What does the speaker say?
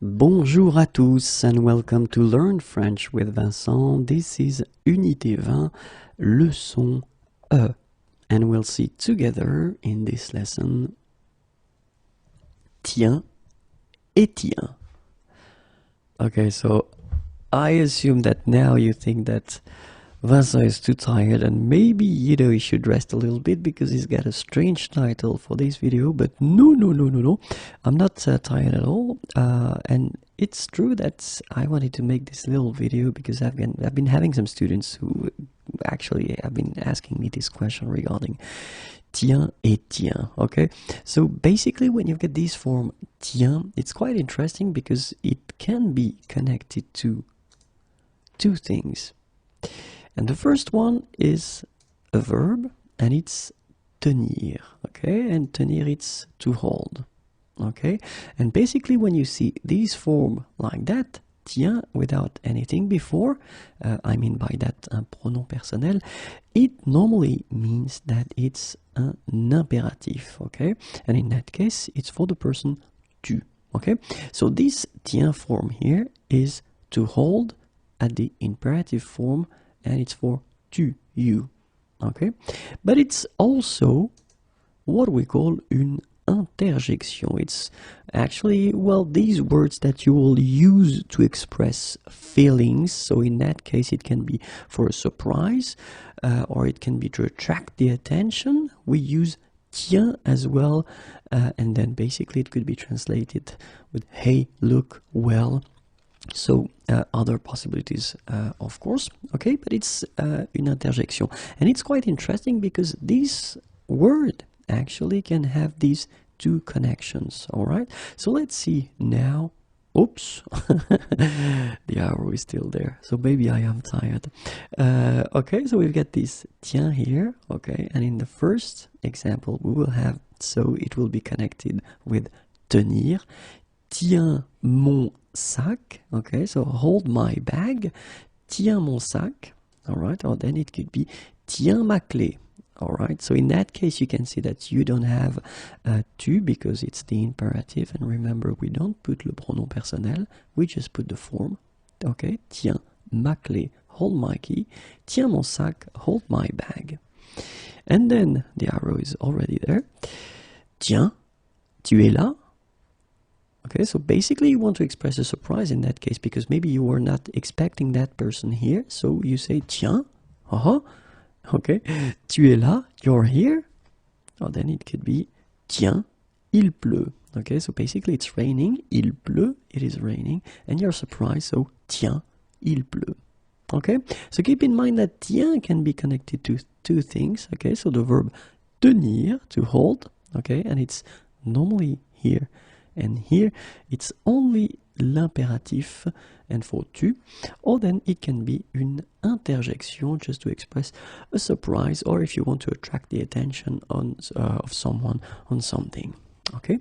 Bonjour à tous and welcome to Learn French with Vincent. This is Unité 20, leçon E. And we'll see together in this lesson tiens et tiens. Okay, so I assume that now you think that Vincent is too tired and maybe, he should rest a little bit because he's got a strange title for this video, but no. I'm not tired at all. And it's true that I wanted to make this little video because I've been having some students who actually have been asking me this question regarding tiens et tiens. Okay, so basically when you get this form tiens, it's quite interesting because it can be connected to two things. And the first one is a verb, and it's tenir, okay? And tenir, it's to hold, okay? And basically when you see this form like that, tiens, without anything before, I mean by that un pronom personnel, it normally means that it's an imperative, okay? And in that case, it's for the person tu, okay? So this tiens form here is to hold at the imperative form, and it's for tu, you, okay? But it's also what we call une interjection. It's actually, well, these words that you will use to express feelings. So in that case, it can be for a surprise, or it can be to attract the attention. We use tiens as well, and then basically it could be translated with hey, look, well. So other possibilities, of course, okay, but it's une interjection, and it's quite interesting because this word actually can have these two connections. All right, so let's see now. Oops, the arrow is still there, so maybe I am tired. Okay, so we've got this tiens here, okay, and in the first example we will have, so it will be connected with tenir. Tiens mon sac, okay, so hold my bag. Tiens mon sac, all right, or then it could be tiens ma clé, all right. So in that case, you can see that you don't have tu because it's the imperative, and remember, we don't put le pronom personnel, we just put the form, okay. Tiens ma clé, hold my key. Tiens mon sac, hold my bag. And then the arrow is already there. Tiens, tu es là. Okay, so basically you want to express a surprise in that case because maybe you were not expecting that person here. So you say, tiens, okay, tu es là, you're here. Or then it could be, tiens, il pleut. Okay, so basically it's raining, il pleut, it is raining, and you're surprised, so tiens, il pleut. Okay, so keep in mind that tiens can be connected to two things. Okay, so the verb tenir, to hold, okay, and it's normally here. And here it's only l'impératif and for tu, or then it can be une interjection just to express a surprise, or if you want to attract the attention of someone on something. Okay,